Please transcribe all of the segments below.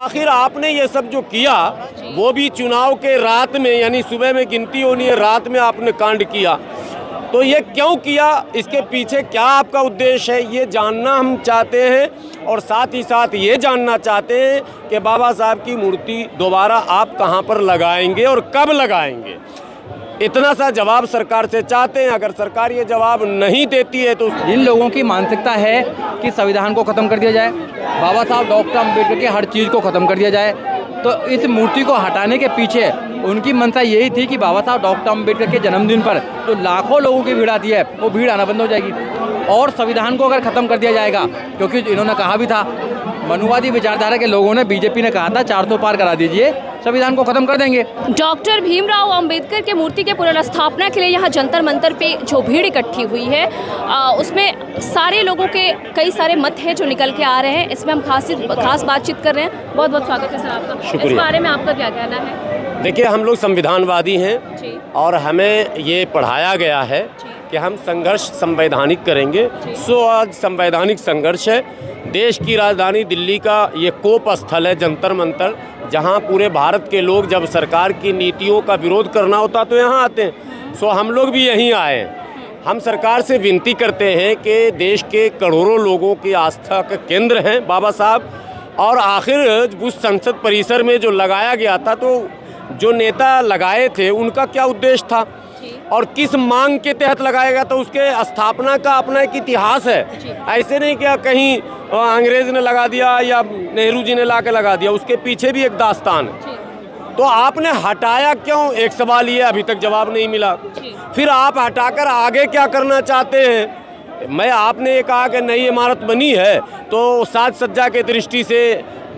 आखिर आपने ये सब जो किया वो भी चुनाव के रात में, यानी सुबह में गिनती होनी है, रात में आपने कांड किया। तो ये क्यों किया, इसके पीछे क्या आपका उद्देश्य है, ये जानना हम चाहते हैं। और साथ ही साथ ये जानना चाहते हैं कि बाबा साहब की मूर्ति दोबारा आप कहाँ पर लगाएंगे और कब लगाएंगे। इतना सा जवाब सरकार से चाहते हैं। अगर सरकार ये जवाब नहीं देती है तो इन लोगों की मानसिकता है कि संविधान को ख़त्म कर दिया जाए, बाबा साहब डॉक्टर अम्बेडकर की हर चीज़ को ख़त्म कर दिया जाए। तो इस मूर्ति को हटाने के पीछे उनकी मंशा यही थी कि बाबा साहब डॉक्टर अम्बेडकर के जन्मदिन पर तो लाखों लोगों की भीड़ आती है, वो भीड़ आना बंद हो जाएगी। और संविधान को अगर ख़त्म कर दिया जाएगा, क्योंकि इन्होंने कहा भी था, मनुवादी विचारधारा के लोगों ने, बीजेपी ने कहा था 400 पार करा दीजिए, संविधान को खत्म कर देंगे। डॉक्टर भीमराव अंबेडकर के मूर्ति के पुनर्स्थापना के लिए यहाँ जंतर मंतर पे जो भीड़ इकट्ठी हुई है, उसमें सारे लोगों के कई सारे मत हैं जो निकल के आ रहे हैं। इसमें हम खास बातचीत कर रहे हैं। बहुत बहुत स्वागत है सर आपका। शुक्रिया। इस बारे में आपका क्या कहना है? देखिए, हम लोग संविधानवादी हैं और हमें ये पढ़ाया गया है कि हम संघर्ष संवैधानिक करेंगे। सो आज संवैधानिक संघर्ष है। देश की राजधानी दिल्ली का ये कोप स्थल है, जंतर मंतर, जहाँ पूरे भारत के लोग जब सरकार की नीतियों का विरोध करना होता तो यहाँ आते हैं। सो हम लोग भी यहीं आए हैं। हम सरकार से विनती करते हैं कि देश के करोड़ों लोगों की आस्था का केंद्र हैं बाबा साहब, और आखिर उस संसद परिसर में जो लगाया गया था, तो जो नेता लगाए थे उनका क्या उद्देश्य था और किस मांग के तहत लगाया गया, तो उसके स्थापना का अपना एक इतिहास है। ऐसे नहीं कि कहीं अंग्रेज ने लगा दिया या नेहरू जी ने ला के लगा दिया, उसके पीछे भी एक दास्तान है। तो आपने हटाया क्यों, एक सवाल ये अभी तक जवाब नहीं मिला। फिर आप हटाकर आगे क्या करना चाहते हैं। मैं आपने ये कहा कि नई इमारत बनी है तो साज सज्जा के दृष्टि से,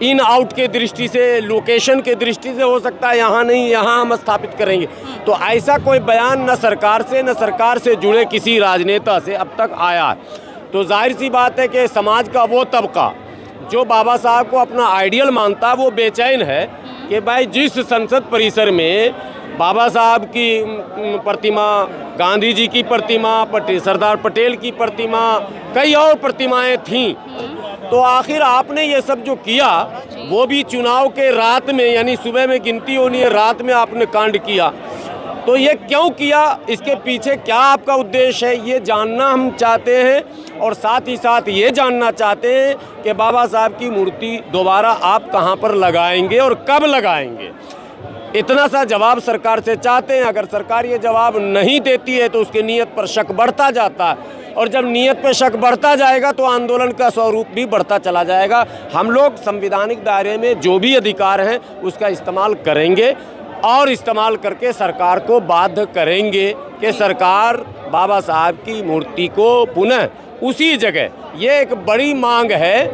इन आउट के दृष्टि से, लोकेशन के दृष्टि से हो सकता है यहाँ नहीं, यहाँ हम स्थापित करेंगे। तो ऐसा कोई बयान न सरकार से, न सरकार से जुड़े किसी राजनेता से अब तक आया। तो जाहिर सी बात है कि समाज का वो तबका जो बाबा साहब को अपना आइडियल मानता, वो बेचैन है कि भाई जिस संसद परिसर में बाबा साहब की प्रतिमा, गांधी जी की प्रतिमा, सरदार पटेल की प्रतिमा, कई और प्रतिमाएं थीं, तो आखिर आपने ये सब जो किया वो भी चुनाव के रात में, यानी सुबह में गिनती होनी है, रात में आपने कांड किया। तो ये क्यों किया, इसके पीछे क्या आपका उद्देश्य है, ये जानना हम चाहते हैं। और साथ ही साथ ये जानना चाहते हैं कि बाबा साहब की मूर्ति दोबारा आप कहाँ पर लगाएंगे और कब लगाएंगे। इतना सा जवाब सरकार से चाहते हैं। अगर सरकार ये जवाब नहीं देती है तो उसकी नीयत पर शक बढ़ता जाता है, और जब नीयत पर शक बढ़ता जाएगा तो आंदोलन का स्वरूप भी बढ़ता चला जाएगा। हम लोग संवैधानिक दायरे में जो भी अधिकार हैं उसका इस्तेमाल करेंगे और इस्तेमाल करके सरकार को बाध्य करेंगे कि सरकार बाबा साहब की मूर्ति को पुनः उसी जगह, ये एक बड़ी मांग है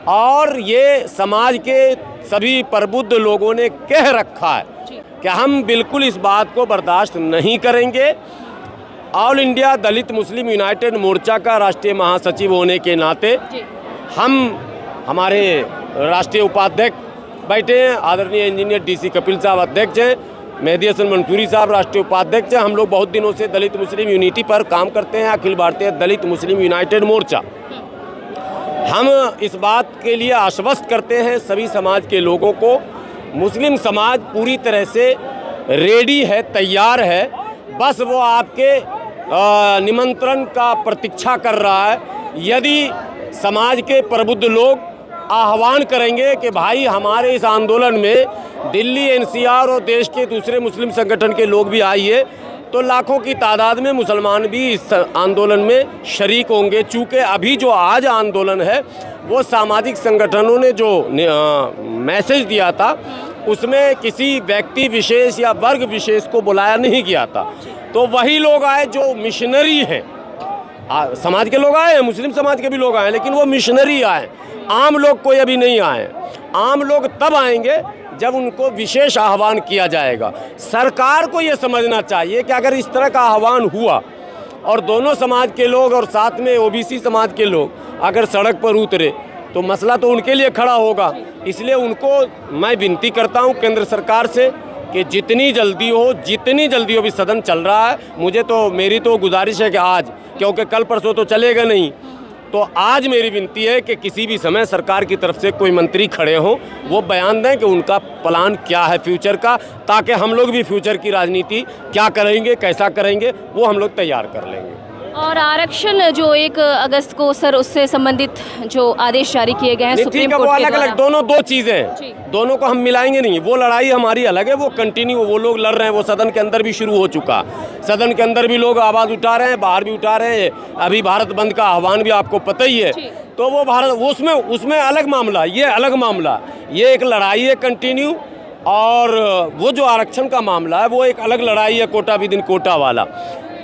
और ये समाज के सभी प्रबुद्ध लोगों ने कह रखा है कि हम बिल्कुल इस बात को बर्दाश्त नहीं करेंगे। ऑल इंडिया दलित मुस्लिम यूनाइटेड मोर्चा का राष्ट्रीय महासचिव होने के नाते हमारे राष्ट्रीय उपाध्यक्ष बैठे हैं, आदरणीय इंजीनियर DC कपिल साहब अध्यक्ष हैं, मेहदी हसन मंसूरी साहब राष्ट्रीय उपाध्यक्ष हैं। हम लोग बहुत दिनों से दलित मुस्लिम यूनिटी पर काम करते हैं, अखिल भारतीय दलित मुस्लिम यूनाइटेड मोर्चा। हम इस बात के लिए आश्वस्त करते हैं सभी समाज के लोगों को, मुस्लिम समाज पूरी तरह से रेडी है, तैयार है, बस वो आपके निमंत्रण का प्रतीक्षा कर रहा है। यदि समाज के प्रबुद्ध लोग आह्वान करेंगे कि भाई हमारे इस आंदोलन में दिल्ली NCR और देश के दूसरे मुस्लिम संगठन के लोग भी आइए, तो लाखों की तादाद में मुसलमान भी इस आंदोलन में शरीक होंगे। चूँकि अभी जो आज आंदोलन है वो सामाजिक संगठनों ने जो मैसेज दिया था उसमें किसी व्यक्ति विशेष या वर्ग विशेष को बुलाया नहीं गया था। तो वही लोग आए जो मिशनरी हैं, समाज के लोग आए हैं, मुस्लिम समाज के भी लोग आए, लेकिन वो मिशनरी आए, आम लोग कोई अभी नहीं आए। आम लोग तब आएंगे जब उनको विशेष आह्वान किया जाएगा। सरकार को ये समझना चाहिए कि अगर इस तरह का आह्वान हुआ और दोनों समाज के लोग और साथ में OBC समाज के लोग अगर सड़क पर उतरे तो मसला तो उनके लिए खड़ा होगा। इसलिए उनको मैं विनती करता हूँ केंद्र सरकार से कि जितनी जल्दी हो, भी सदन चल रहा है, मेरी तो गुजारिश है कि आज, क्योंकि कल परसों तो चलेगा नहीं, तो आज मेरी विनती है कि किसी भी समय सरकार की तरफ से कोई मंत्री खड़े हों, वो बयान दें कि उनका प्लान क्या है फ्यूचर का, ताकि हम लोग भी फ्यूचर की राजनीति क्या करेंगे, कैसा करेंगे, वो हम लोग तैयार कर लेंगे। और आरक्षण जो 1 अगस्त को सर उससे संबंधित जो आदेश जारी किए गए हैं सुप्रीम वो कोर्ट के अलग द्वारा, अलग दोनों दो चीज़ें हैं, दोनों को हम मिलाएंगे नहीं। वो लड़ाई हमारी अलग है, वो कंटिन्यू वो लोग लड़ रहे हैं, वो सदन के अंदर भी शुरू हो चुका। सदन के अंदर भी लोग आवाज़ उठा रहे हैं, बाहर भी उठा रहे हैं। अभी भारत बंद का आह्वान भी आपको पता ही है, तो वो भारत उसमें अलग मामला, ये अलग मामला, ये एक लड़ाई है कंटिन्यू। और वो जो आरक्षण का मामला है वो एक अलग लड़ाई है, कोटा विदिन कोटा वाला।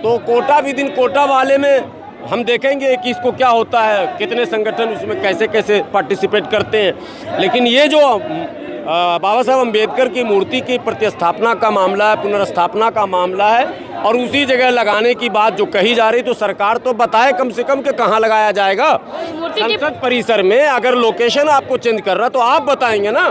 तो कोटा विदिन कोटा वाले में हम देखेंगे कि इसको क्या होता है, कितने संगठन उसमें कैसे कैसे पार्टिसिपेट करते हैं। लेकिन ये जो बाबा साहब अम्बेडकर की मूर्ति की प्रतिस्थापना का मामला है, पुनर्स्थापना का मामला है, और उसी जगह लगाने की बात जो कही जा रही, तो सरकार तो बताए कम से कम कि कहाँ लगाया जाएगा। संसद परिसर में अगर लोकेशन आपको चेंज कर रहा तो आप बताएंगे ना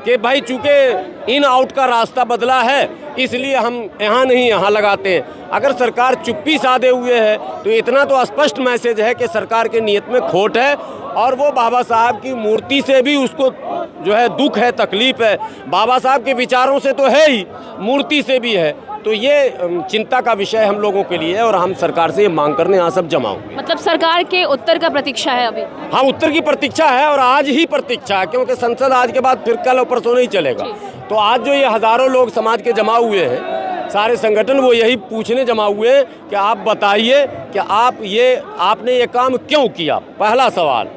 कि भाई चूंकि इन आउट का रास्ता बदला है इसलिए हम यहाँ नहीं यहाँ लगाते हैं। अगर सरकार चुप्पी साधे हुए है तो इतना तो स्पष्ट मैसेज है कि सरकार के नियत में खोट है, और वो बाबा साहब की मूर्ति से भी उसको जो है दुख है, तकलीफ है। बाबा साहब के विचारों से तो है ही, मूर्ति से भी है। तो ये चिंता का विषय हम लोगों के लिए है, और हम सरकार से ये मांग करने यहाँ सब जमा हुए। मतलब सरकार के उत्तर का प्रतीक्षा है अभी? हाँ, उत्तर की प्रतीक्षा है, और आज ही प्रतीक्षा है, क्योंकि संसद आज के बाद फिर कल और परसों नहीं चलेगा। तो आज जो ये हज़ारों लोग समाज के जमा हुए हैं, सारे संगठन, वो यही पूछने जमा हुए हैं कि आप बताइए कि आपने ये काम क्यों किया, पहला सवाल।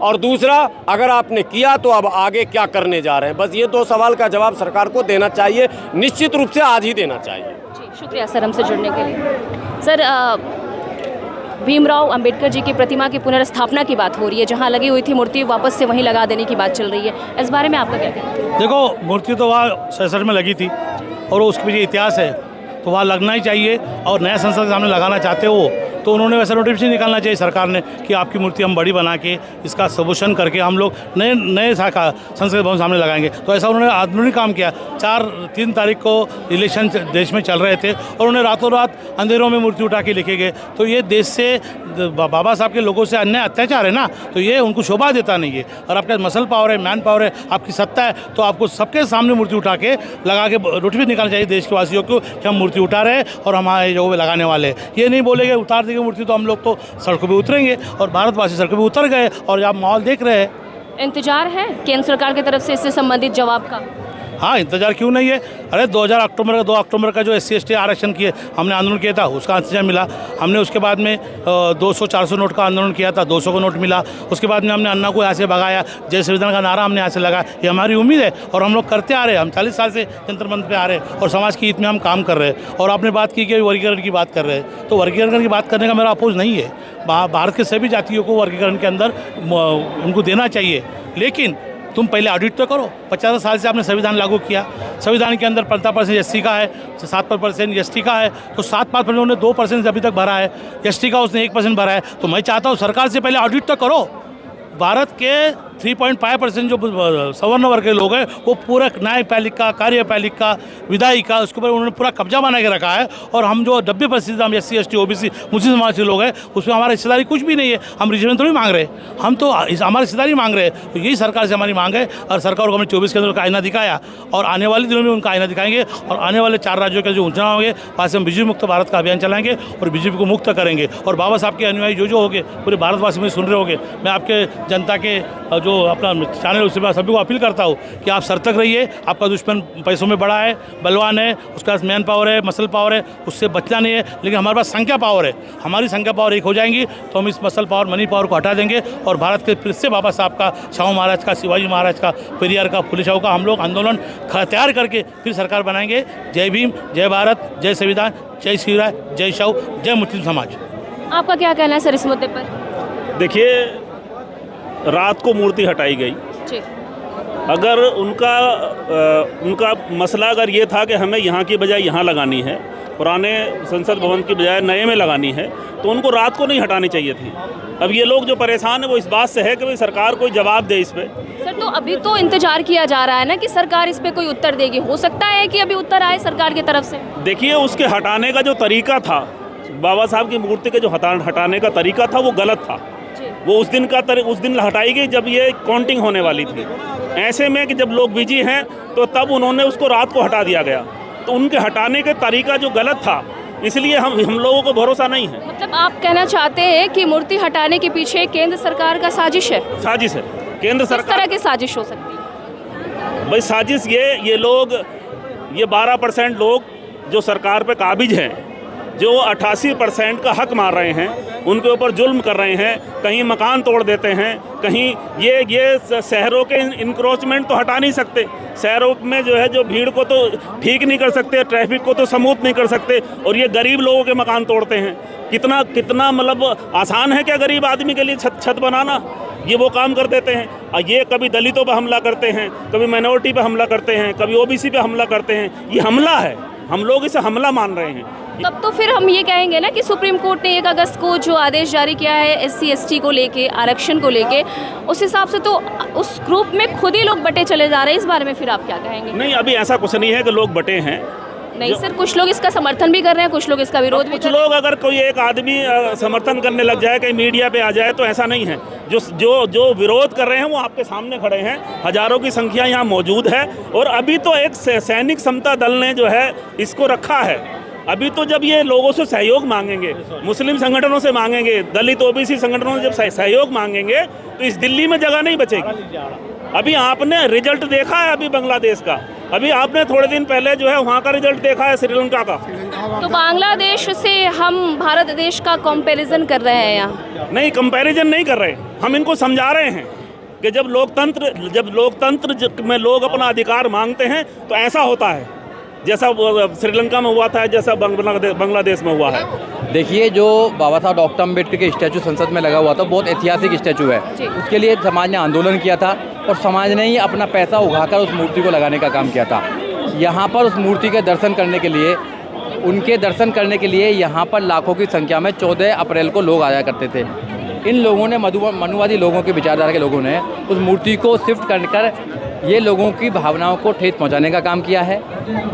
और दूसरा, अगर आपने किया तो अब आगे क्या करने जा रहे हैं। बस ये 2 सवाल का जवाब सरकार को देना चाहिए, निश्चित रूप से आज ही देना चाहिए। जी, शुक्रिया सर हमसे जुड़ने के लिए। सर, भीमराव अंबेडकर जी की प्रतिमा की पुनर्स्थापना की बात हो रही है, जहां लगी हुई थी मूर्ति वापस से वहीं लगा देने की बात चल रही है, इस बारे में आपका क्या कहना है? देखो, मूर्ति तो वहाँ 67 में लगी थी और उसके पीछे इतिहास है, तो वहाँ लगना ही चाहिए। और नया संसद के सामने लगाना चाहते हो तो उन्होंने वैसा नोटिफिकेशन निकालना चाहिए सरकार ने कि आपकी मूर्ति हम बड़ी बना के इसका सब्यूशन करके हम लोग नए शाखा संसद भवन सामने लगाएंगे। तो ऐसा उन्होंने आधुनिक काम किया। 3 तारीख को इलेक्शन देश में चल रहे थे और उन्हें रातों रात अंधेरों में मूर्ति उठा के लिखे गए। तो ये देश से बाबा साहब के लोगों से अन्याय अत्याचार है ना, तो ये उनको शोभा देता नहीं है। और आपका मसल पावर है, मैन पावर है, आपकी सत्ता है, तो आपको सबके सामने मूर्ति उठा के लगा के नोटिफिकेशन निकालना चाहिए देश के वासियों को कि हम मूर्ति उठा रहे हैं और हमारे जगहों पर लगाने वाले हैं। ये नहीं बोलेंगे उतार देंगे मूर्ति तो हम लोग तो सड़कों पे उतरेंगे, और भारतवासी सड़कों पे उतर गए और आप माहौल देख रहे हैं। इंतजार है केंद्र सरकार की तरफ से इससे संबंधित जवाब का? हाँ, इंतजार क्यों नहीं है। अरे 2 अक्टूबर का जो SC/ST आरक्षण किए हमने आंदोलन किया था, उसका इंतजार मिला। हमने उसके बाद में 200-400 नोट का आंदोलन किया था, 200 का नोट मिला। उसके बाद में हमने अन्ना को यहाँ से भगाया, जय संविधान का नारा हमने यहाँ से लगाया। ये हमारी उम्मीद है और हम लोग करते आ रहे हैं। हम 40 साल से जंतर मंतर पे आ रहे हैं और समाज के हित में हम काम कर रहे हैं। और आपने बात की कि वर्गीकरण की बात कर रहे हैं, तो वर्गीकरण की बात करने का मेरा अपोज नहीं है। भारत के सभी जातियों को वर्गीकरण के अंदर उनको देना चाहिए, लेकिन तुम पहले ऑडिट तो करो। 50 साल से आपने संविधान लागू किया, संविधान के अंदर 15% SC का है, 7% ST का है, तो 7-5% उन्होंने 2% अभी तक भरा है, ST का उसने 1% भरा है। तो मैं चाहता हूँ सरकार से पहले ऑडिट तो करो। भारत के 3.5% जो सवर्ण वर्ग के लोग हैं वो पूरा न्यायपालिका, कार्यपालिका, विधायिका, उसके ऊपर उन्होंने पूरा कब्जा बना के रखा है। और हम जो 90% हम SC/ST OBC मुस्लिम समाज के लोग हैं उसमें हमारा हिस्सेदारी कुछ भी नहीं है। हम रिजर्वेशन थोड़ी मांग रहे हैं, हम तो हमारी हिस्सेदारी मांग रहे हैं। तो यही सरकार से हमारी मांग है और सरकार को हमने 24 के अंदर का आईना दिखाया और आने वाले दिनों में उनका आईना दिखाएंगे। और आने वाले 4 राज्यों के जो चुनाव होंगे वहाँ से हम बीजेपी मुक्त भारत का अभियान चलाएंगे और बीजेपी को मुक्त करेंगे। और बाबा साहब के अनुयायी जो होंगे पूरे भारतवासी में सुन रहे होंगे, मैं आपके जनता के जो अपना चैनल उससे मैं सभी को अपील करता हूँ कि आप सतर्क रहिए। आपका दुश्मन पैसों में बड़ा है, बलवान है, उसके पास मैन पावर है, मसल पावर है, उससे बचना नहीं है। लेकिन हमारे पास संख्या पावर है, हमारी संख्या पावर एक हो जाएंगी तो हम इस मसल पावर, मनी पावर को हटा देंगे और भारत के फिर से बाबा साहब का, शाहू महाराज का, शिवाजी महाराज का, पेरियार का, फुले शाहू का हम लोग आंदोलन तैयार करके फिर सरकार बनाएंगे। जय भीम, जय भारत, जय संविधान, जय शिवराय, जय शाहू, जय मुस्लिम समाज। आपका क्या कहना है सर इस मुद्दे पर? देखिए, रात को मूर्ति हटाई गई। अगर उनका मसला अगर ये था कि हमें यहाँ की बजाय यहाँ लगानी है, पुराने संसद भवन की बजाय नए में लगानी है, तो उनको रात को नहीं हटानी चाहिए थी। अब ये लोग जो परेशान है वो इस बात से है कि भाई सरकार कोई जवाब दे इस पर। सर, तो अभी तो इंतजार किया जा रहा है ना कि सरकार इस पे कोई उत्तर देगी। हो सकता है कि अभी उत्तर आए सरकार की तरफ से। देखिए, उसके हटाने का जो तरीका था, बाबा साहब की मूर्ति के जो हटाने का तरीका था वो गलत था। वो उस दिन हटाई गई जब ये काउंटिंग होने वाली थी। ऐसे में कि जब लोग बिजी हैं तो तब उन्होंने उसको रात को हटा दिया गया। तो उनके हटाने का तरीका जो गलत था, इसलिए हम लोगों को भरोसा नहीं है। मतलब आप कहना चाहते हैं कि मूर्ति हटाने के पीछे केंद्र सरकार का साजिश है? साजिश है। केंद्र किस सरकार तरह की साजिश हो सकती है? भाई साजिश ये लोग, ये 12% लोग जो सरकार पे काबिज हैं, जो 88% का हक मार रहे हैं, उनके ऊपर जुल्म कर रहे हैं, कहीं मकान तोड़ देते हैं, कहीं ये शहरों के इंक्रोचमेंट तो हटा नहीं सकते, शहरों में जो है जो भीड़ को तो ठीक नहीं कर सकते, ट्रैफिक को तो स्मूथ नहीं कर सकते, और ये गरीब लोगों के मकान तोड़ते हैं। कितना मतलब आसान है क्या गरीब आदमी के लिए छत बनाना? ये वो काम कर देते हैं। और ये कभी दलितों पर हमला करते हैं, कभी माइनॉरिटी पे हमला करते हैं, कभी ओबीसी पे हमला करते हैं। ये हमला है, हम लोग इसे हमला मान रहे हैं। तब तो फिर हम ये कहेंगे ना कि सुप्रीम कोर्ट ने 1 अगस्त को जो आदेश जारी किया है SC ST को लेके, आरक्षण को लेके, उस हिसाब से तो उस ग्रुप में खुद ही लोग बटे चले जा रहे हैं। इस बारे में फिर आप क्या कहेंगे? नहीं, अभी ऐसा कुछ नहीं है कि लोग बटे हैं। नहीं सर, कुछ लोग इसका समर्थन भी कर रहे हैं, कुछ लोग इसका विरोध भी कुछ कर रहे हैं। लोग, अगर कोई एक आदमी समर्थन करने लग जाए, कहीं मीडिया पे आ जाए, तो ऐसा नहीं है। जो विरोध कर रहे हैं वो आपके सामने खड़े हैं, हजारों की संख्या यहाँ मौजूद है। और अभी तो एक सैनिक समता दल ने जो है इसको रखा है। अभी तो जब ये लोगों से सहयोग मांगेंगे, मुस्लिम संगठनों से मांगेंगे, दलित ओबीसी संगठनों से जब सहयोग मांगेंगे, तो इस दिल्ली में जगह नहीं बचेगी। अभी आपने रिजल्ट देखा है अभी बांग्लादेश का, अभी आपने थोड़े दिन पहले जो है वहाँ का रिजल्ट देखा है श्रीलंका का। तो बांग्लादेश से हम भारत देश का कंपैरिजन कर रहे हैं यहाँ? नहीं, कंपैरिजन नहीं कर रहे, हम इनको समझा रहे हैं कि जब लोकतंत्र में लोग अपना अधिकार मांगते हैं तो ऐसा होता है, जैसा श्रीलंका में हुआ था, जैसा बांग्लादेश में हुआ है। देखिए, जो बाबा साहब डॉक्टर अम्बेडकर के स्टैचू संसद में लगा हुआ था, बहुत ऐतिहासिक स्टैचू है। उसके लिए समाज ने आंदोलन किया था और समाज ने ही अपना पैसा उगाकर उस मूर्ति को लगाने का काम किया था। यहाँ पर उस मूर्ति के दर्शन करने के लिए, उनके दर्शन करने के लिए यहाँ पर लाखों की संख्या में 14 अप्रैल को लोग आया करते थे। इन लोगों ने, मनुवादी लोगों की विचारधारा के लोगों ने उस मूर्ति को शिफ्ट कर ये लोगों की भावनाओं को ठेस पहुंचाने का काम किया है।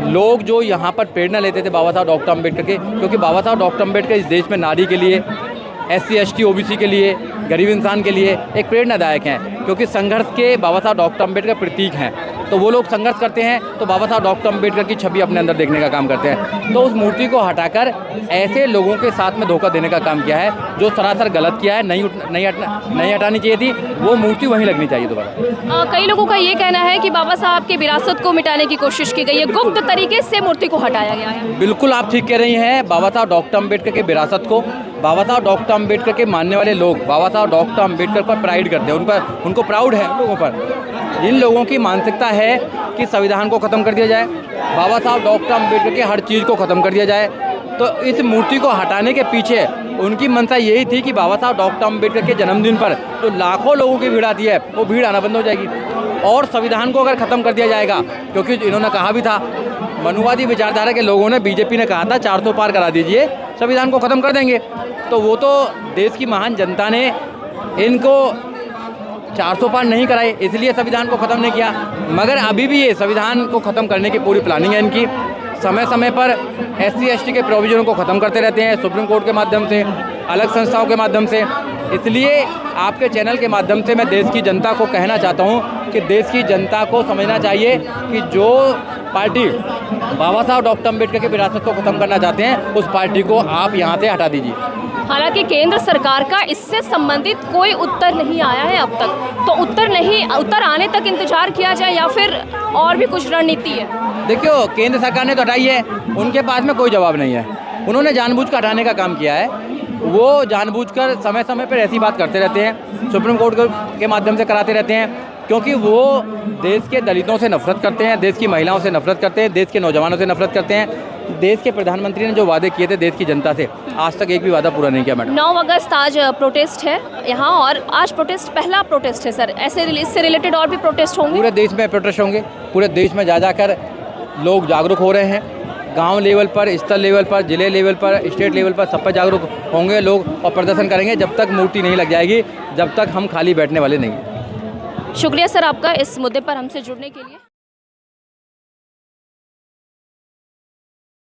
लोग जो यहाँ पर प्रेरणा लेते थे बाबा साहब डॉक्टर अम्बेडकर के, क्योंकि बाबा साहब डॉक्टर अम्बेडकर इस देश में नारी के लिए, SC ST OBC के लिए, गरीब इंसान के लिए एक प्रेरणादायक हैं, क्योंकि संघर्ष के बाबा साहब डॉक्टर अम्बेडकर प्रतीक हैं। तो वो लोग संघर्ष करते हैं तो बाबा साहब डॉक्टर अम्बेडकर की छवि अपने अंदर देखने का काम करते हैं। तो उस मूर्ति को हटाकर ऐसे लोगों के साथ में धोखा देने का काम किया है, जो सरासर गलत किया है। नहीं हटानी चाहिए थी, वो मूर्ति वहीं लगनी चाहिए दोबारा। कई लोगों का ये कहना है कि बाबा साहब की विरासत को मिटाने की कोशिश की गई है, गुप्त तरीके से मूर्ति को हटाया गया है। बिल्कुल आप ठीक कह रही हैं। बाबा साहब डॉक्टर अम्बेडकर की विरासत को, बाबा साहब डॉक्टर अम्बेडकर के मानने वाले लोग बाबा साहब डॉक्टर अम्बेडकर पर प्राइड करते हैं, उनको प्राउड है उन लोगों पर। जिन लोगों की मानसिकता है कि संविधान को ख़त्म कर दिया जाए, बाबा साहब डॉक्टर अम्बेडकर के हर चीज़ को ख़त्म कर दिया जाए, तो इस मूर्ति को हटाने के पीछे उनकी मंशा यही थी कि बाबा साहब डॉक्टर अम्बेडकर के जन्मदिन पर तो लाखों लोगों की भीड़ आती है, वो भीड़ आना बंद हो जाएगी। और संविधान को अगर ख़त्म कर दिया जाएगा, क्योंकि इन्होंने कहा भी था, मनुवादी विचारधारा के लोगों ने, बीजेपी ने कहा था 400 पार करा दीजिए, संविधान को ख़त्म कर देंगे। तो वो तो देश की महान जनता ने इनको 400 पार नहीं कराए, इसलिए संविधान को ख़त्म नहीं किया। मगर अभी भी ये संविधान को ख़त्म करने की पूरी प्लानिंग है इनकी। समय समय पर SC ST के प्रोविजनों को ख़त्म करते रहते हैं, सुप्रीम कोर्ट के माध्यम से, अलग संस्थाओं के माध्यम से। इसलिए आपके चैनल के माध्यम से मैं देश की जनता को कहना चाहता हूँ कि देश की जनता को समझना चाहिए कि जो पार्टी बाबा साहब डॉक्टर अम्बेडकर की विरासत को ख़त्म करना चाहते हैं, उस पार्टी को आप यहाँ से हटा दीजिए। हालांकि केंद्र सरकार का इससे संबंधित कोई उत्तर नहीं आया है अब तक, तो उत्तर आने तक इंतजार किया जाए या फिर और भी कुछ रणनीति है? देखियो, केंद्र सरकार ने तो हटाई है, उनके पास में कोई जवाब नहीं है। उन्होंने जानबूझ कर हटाने का काम किया है, वो जानबूझकर समय समय पर ऐसी बात करते रहते हैं, सुप्रीम कोर्ट के माध्यम से कराते रहते हैं, क्योंकि वो देश के दलितों से नफरत करते हैं, देश की महिलाओं से नफरत करते हैं, देश के नौजवानों से नफरत करते हैं। देश के प्रधानमंत्री ने जो वादे किए थे देश की जनता से, आज तक एक भी वादा पूरा नहीं किया। मैडम, 9 अगस्त आज प्रोटेस्ट है यहाँ, और आज पहला प्रोटेस्ट है सर, इससे रिलेटेड और भी प्रोटेस्ट होंगे? पूरे देश में प्रोटेस्ट होंगे, पूरे देश में जा जाकर लोग जागरूक हो रहे हैं। गांव लेवल पर, स्तर लेवल पर, जिले लेवल पर, स्टेट लेवल पर, सब पर जागरूक होंगे लोग और प्रदर्शन करेंगे जब तक मूर्ति नहीं लग जाएगी, जब तक हम खाली बैठने वाले नहीं। शुक्रिया सर आपका इस मुद्दे पर हमसे जुड़ने के लिए।